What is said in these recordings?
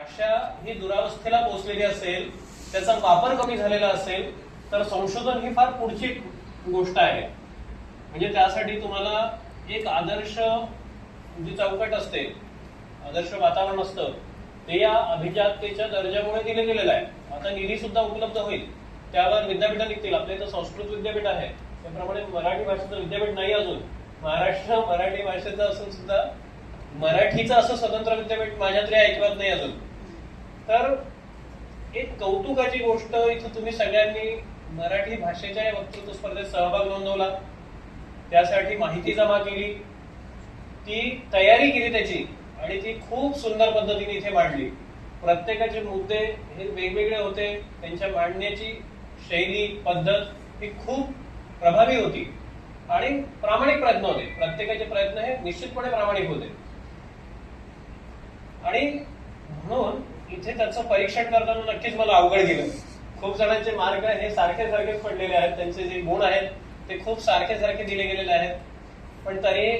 भाषा ही दुरावस्थेला पोहोचलेली असेल, त्याचा वापर कमी झालेला असेल, तर संशोधन ही फार पुढची गोष्ट आहे. म्हणजे त्यासाठी तुम्हाला एक आदर्श जी चौकट असते, आदर्श वातावरण असतं, ते या अभिजाततेच्या दर्जामुळे दिले गेलेलं आहे. आता निधी सुद्धा उपलब्ध होईल, त्यावर विद्यापीठ निघतील. आपल्या इथं संस्कृत विद्यापीठ आहे, त्याप्रमाणे मराठी भाषेचं विद्यापीठ नाही अजून. महाराष्ट्र मराठी भाषेचं असून सुद्धा मराठीचं असं स्वतंत्र विद्यापीठ माझ्या तरी ऐकवत नाही अजून. तर एक कौतुकाची गोष्ट इथं तुम्ही सगळ्यांनी मराठी भाषेच्या या वक्तृत्व स्पर्धेत सहभाग नोंदवला, त्यासाठी माहिती जमा केली, ती तयारी केली त्याची, आणि ती खूप सुंदर पद्धतीने इथे मांडली. प्रत्येकाचे मुद्दे हे वेगवेगळे होते, त्यांच्या मांडण्याची शैली पद्धत ही खूप प्रभावी होती आणि प्रामाणिक प्रयत्न होते. प्रत्येकाचे प्रयत्न हे निश्चितपणे प्रामाणिक होते. आणि म्हणून इथे त्याचं परीक्षण करताना नक्कीच मला अवघड गेलं. खूप जणांचे मार्क हे सारखे सारखेच पडलेले आहेत, त्यांचे जे गुण आहेत ते खूप सारखे सारखे दिले गेलेले आहेत. पण तरी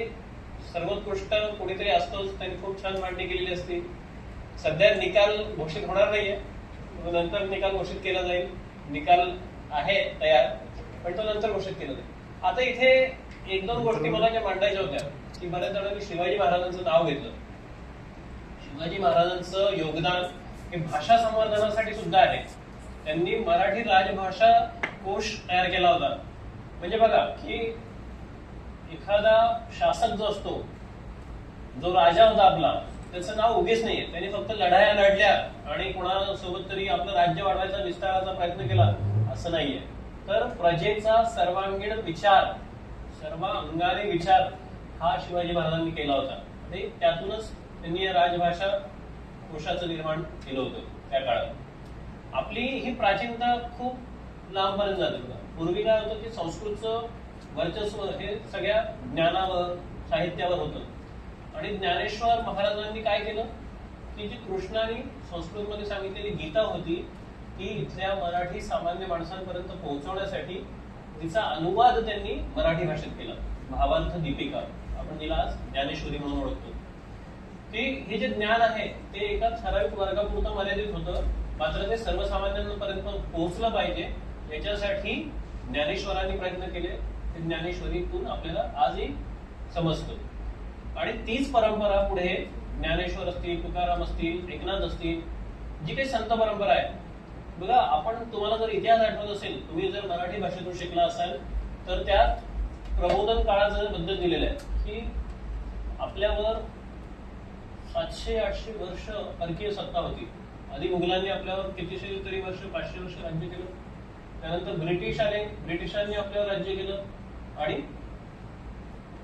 सर्वोत्कृष्ट कोणीतरी असतोच, त्यांनी खूप छान मांडणी केलेली असते. सध्या निकाल घोषित होणार नाहीये, नंतर निकाल घोषित केला जाईल. निकाल आहे तयार, पण तो नंतर घोषित केला जाईल. आता इथे एक दोन गोष्टी मला ज्या मांडायच्या होत्या, की बऱ्याच जणांनी शिवाजी महाराजांचं नाव घेतलं. शिवाजी महाराजांचं योगदान हे भाषा संवर्धनासाठी सुद्धा आहे. त्यांनी मराठी राजभाषा कोश तयार केला होता. म्हणजे बघा की एखादा शासक जो असतो, जो राजा होता आपला, त्याचं नाव उगीच नाहीये. त्यांनी फक्त लढाया लढल्या आणि कोणासोबत तरी आपलं राज्य वाढवायचा विस्ताराचा प्रयत्न केला असं नाहीये. तर प्रजेचा सर्वांगीण विचार, सर्व अंगाने विचार हा शिवाजी महाराजांनी केला होता. आणि त्यातूनच त्यांनी या राजभाषा कोशाचं निर्माण केलं होतं त्या काळात. आपली ही प्राचीनता खूप लांबपर्यंत जाते बघा. पूर्वी काय होतं की संस्कृतचं वर्चस्व हे सगळ्या ज्ञानावर, साहित्यावर होतं. आणि ज्ञानेश्वर महाराजांनी काय केलं की जी कृष्णाने संस्कृतमध्ये सांगितलेली गीता होती, ती इथल्या मराठी सामान्य माणसांपर्यंत पोहोचवण्यासाठी तिचा अनुवाद त्यांनी मराठी भाषेत केला. भावार्थ दीपिका, आपण जिला आज ज्ञानेश्वरी म्हणून ओळखतो. की हे जे ज्ञान आहे ते एका ठराविक वर्गापुरतं मर्यादित होतं, मात्र ते सर्वसामान्यांपर्यंत पोहोचलं पाहिजे याच्यासाठी ज्ञानेश्वरांनी प्रयत्न केले. ते ज्ञानेश्वरीतून आपल्याला आजही समजतं. आणि तीच परंपरा पुढे ज्ञानेश्वर असतील, तुकाराम असतील, एकनाथ असतील, जी काही संत परंपरा आहे बघा. आपण तुम्हाला जर इतिहास आठवत असेल, तुम्ही जर मराठी भाषेतून शिकला असाल, तर त्यात प्रबोधन काळाचं बद्दल दिलेलं आहे की आपल्यावर 700-800 वर्ष परकीय सत्ता होती. आधी मुघलांनी आपल्यावर कितीशे तरी वर्ष, 500 वर्ष राज्य केलं. त्यानंतर ब्रिटिश आले, ब्रिटिशांनी आपल्यावर राज्य केलं. आणि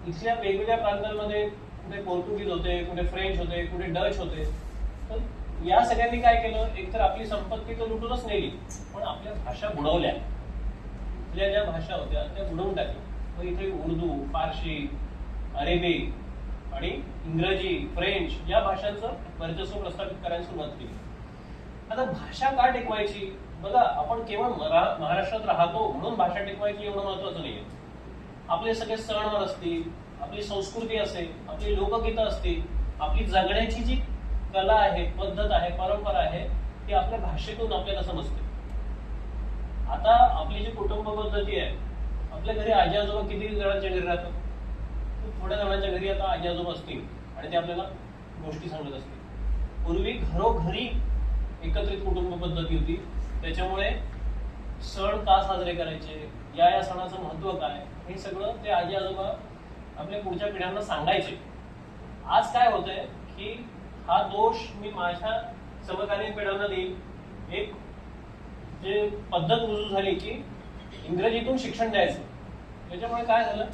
इथल्या वेगवेगळ्या प्रांतांमध्ये कुठे पोर्तुगीज होते, कुठे फ्रेंच होते, कुठे डच होते. तर या सगळ्यांनी काय केलं, एकतर आपली संपत्ती तर लुटूनच नेली, पण आपल्या भाषा बुडवल्या. इथल्या ज्या भाषा होत्या त्या बुडवून टाकल्या. मग इथे उर्दू, फारसी, अरेबिक आणि इंग्रजी, फ्रेंच या भाषांचं वर्चस्व प्रस्थापित करायला सुरुवात केली. आता भाषा का टिकवायची बघा. आपण केवळ महाराष्ट्रात राहतो म्हणून भाषा टिकवायची एवढं महत्वाचं नाहीये. आपले सगळे सणवार असतील, आपली संस्कृती असेल, आपली लोकगीतं असतील, आपली जगण्याची जी कला आहे, पद्धत आहे, परंपरा आहे, ती आपल्या भाषेतून आपल्याला समजते. आता आपली जी कुटुंब पद्धती आहे, आपल्या घरी आजी आजोबा किती जणांच्या घरी राहतात, थोड्या जणांच्या घरी आता आजी आजोबा असतील आणि ते आपल्याला गोष्टी सांगत असतील. पूर्वी घरोघरी एकत्रित कुटुंब पद्धती होती, त्याच्यामुळे सण का साजरे करायचे, या सणाचं महत्व काय, हे सगळं ते आजी आजोबा आपल्या पुढच्या पिढ्यांना सांगायचे. आज काय होतंय की हा दोष मी माझ्या समकालीन पिढ्यांना देईल. एक जे पद्धत रुजू झाली की इंग्रजीतून शिक्षण द्यायचं, त्याच्यामुळे काय झालं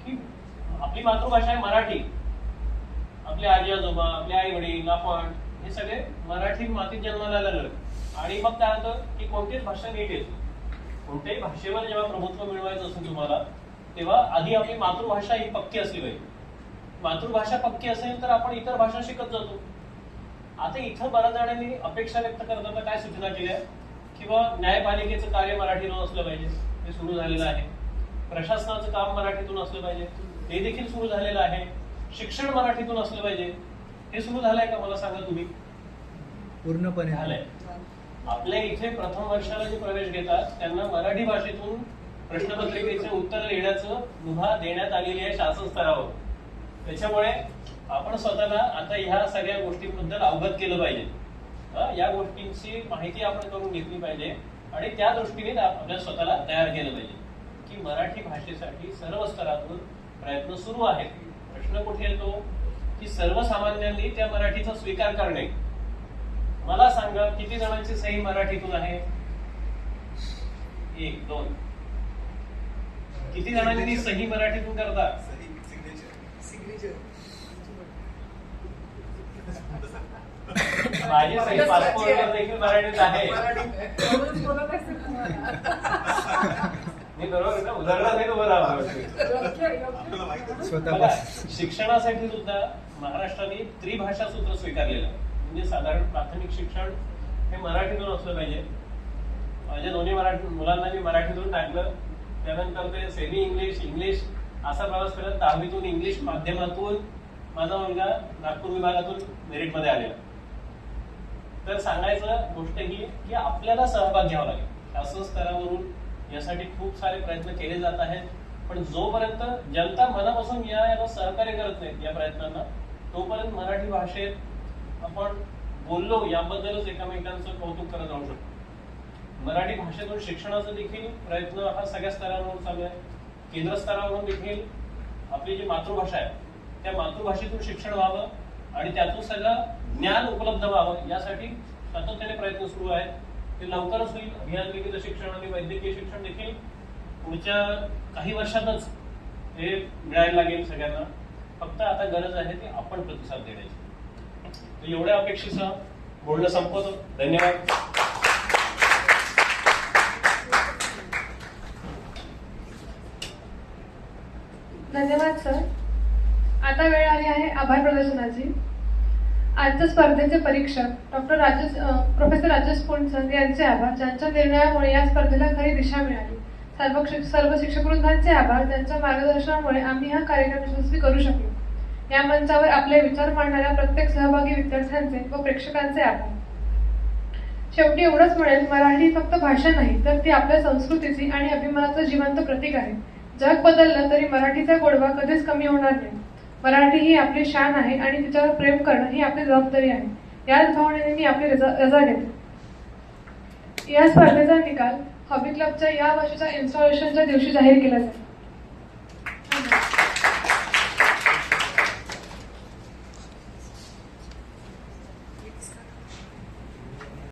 की आपली मातृभाषा आहे मराठी, आपले आजी आजोबा, आपले आई वडील, आपण हे सगळे मराठी मातीत जन्माला आलेलं. आणि मग काय होतं की कोणतीच भाषा नीट येते. कोणत्याही भाषेवर जेव्हा प्रभुत्व मिळवायचं असेल तुम्हाला, तेव्हा आधी आपली मातृभाषा ही पक्की असली पाहिजे. मातृभाषा पक्की असेल तर आपण इतर भाषा शिकत जातो. आता इथं बऱ्याच जणांनी अपेक्षा व्यक्त करताना काय सूचना केल्या किंवा न्यायपालिकेचं कार्य मराठीतून असलं पाहिजे, हे सुरू झालेलं आहे. प्रशासनाचं काम मराठीतून असलं पाहिजे, ते देखील सुरू झालेलं आहे. शिक्षण मराठीतून असलं पाहिजे, हे सुरू झालंय का मला सांगा तुम्ही. पूर्णपणे झालंय. आपल्या इथे प्रथम वर्षाला जे प्रवेश घेतात त्यांना मराठी भाषेतून प्रश्नपत्रिकेचे उत्तर लिहिण्याचं मुभा देण्यात आलेली आहे शासन स्तरावर. त्याच्यामुळे आपण स्वतःला आता ह्या सगळ्या गोष्टींबद्दल अवगत केलं पाहिजे. या गोष्टींची माहिती आपण करून घेतली पाहिजे आणि त्या दृष्टीने आपल्या स्वतःला तयार केलं पाहिजे की मराठी भाषेसाठी सर्व स्तरातून प्रयत्न सुरू आहेत. प्रश्न कुठे येतो की सर्वसामान्यांनी त्या मराठीचा स्वीकार करणे. मला सांगा किती जणांची सही मराठीतून आहे? 1 2. किती जणांनी सही मराठीतून करतात? माझी सही पासपोर्टवर देखील मराठीत आहे. मी बरोबर ना उदाहरण नाही उभं राहावं. शिक्षणासाठी सुद्धा महाराष्ट्राने त्रिभाषा सूत्र स्वीकारलेलं. म्हणजे साधारण प्राथमिक शिक्षण हे मराठीतून असलं पाहिजे. माझ्या दोन्ही मुलांना मी मराठीतून टाकलं. त्यानंतर ते सेमी इंग्लिश असा प्रवास करत 10वीतून इंग्लिश माध्यमातून माझा मुलगा नागपूर विभागातून मेरिटमध्ये आलेला. तर सांगायचं गोष्ट ही की आपल्याला सहभाग घ्यावा लागेल. शासन स्तरावरून यासाठी खूप सारे प्रयत्न केले जात आहेत. पण जोपर्यंत जनता मनापासून याला सहकार्य करत नाहीत या प्रयत्नांना, तोपर्यंत मराठी भाषेत आपण बोललो याबद्दलच एकमेकांचं कौतुक करत राहू शकतो. मराठी भाषेतून शिक्षणाचा देखील प्रयत्न हा सगळ्या स्तरावरून चालू आहे. केंद्र स्तरावरून देखील आपली जी मातृभाषा आहे त्या मातृभाषेतून शिक्षण व्हावं आणि त्यातून सगळं ज्ञान उपलब्ध व्हावं यासाठी सातत्याने प्रयत्न सुरू आहेत. ते लवकरच होईल. अभियांत्रिकीचं शिक्षण आणि वैद्यकीय शिक्षण देखील पुढच्या काही वर्षातच हे मिळायला लागेल सगळ्यांना. फक्त आता गरज आहे ती आपण प्रतिसाद देण्याची. एवढ्या अपेक्षेसह बोलणं संपवतो. धन्यवाद. धन्यवाद सर. आता वेळ आली आहे आभार प्रदर्शनाची. आजच्या स्पर्धेचे परीक्षक प्रोफेसर राजेश पुंड सर यांचे आभार, ज्यांच्या निर्णयामुळे या स्पर्धेला खरी दिशा मिळाली. सर्व शिक्षकवृंदांचे आभार, ज्यांच्या मार्गदर्शनामुळे आम्ही हा कार्यक्रम यशस्वी करू शकलो. या मंचावर आपले विचार मांडणाऱ्या प्रत्येक सहभागी विद्यार्थ्यांचे व प्रेक्षकांचे आभार. शेवटी एवढंच म्हणेल, मराठी फक्त भाषा नाही तर ती आपल्या संस्कृतीची आणि अभिमानाचं जिवंत प्रतीक आहे. जग बदललं तरी मराठीचा गोडवा कधीच कमी होणार नाही. मराठी ही आपली शान आहे आणि तिच्यावर प्रेम करणं ही आपली जबाबदारी आहे. याच भावनेने मी आपली रजा घेते. या स्पर्धेचा निकाल हॉबी क्लबच्या या वर्षाच्या इन्स्टॉलेशनच्या दिवशी जाहीर केला जाईल.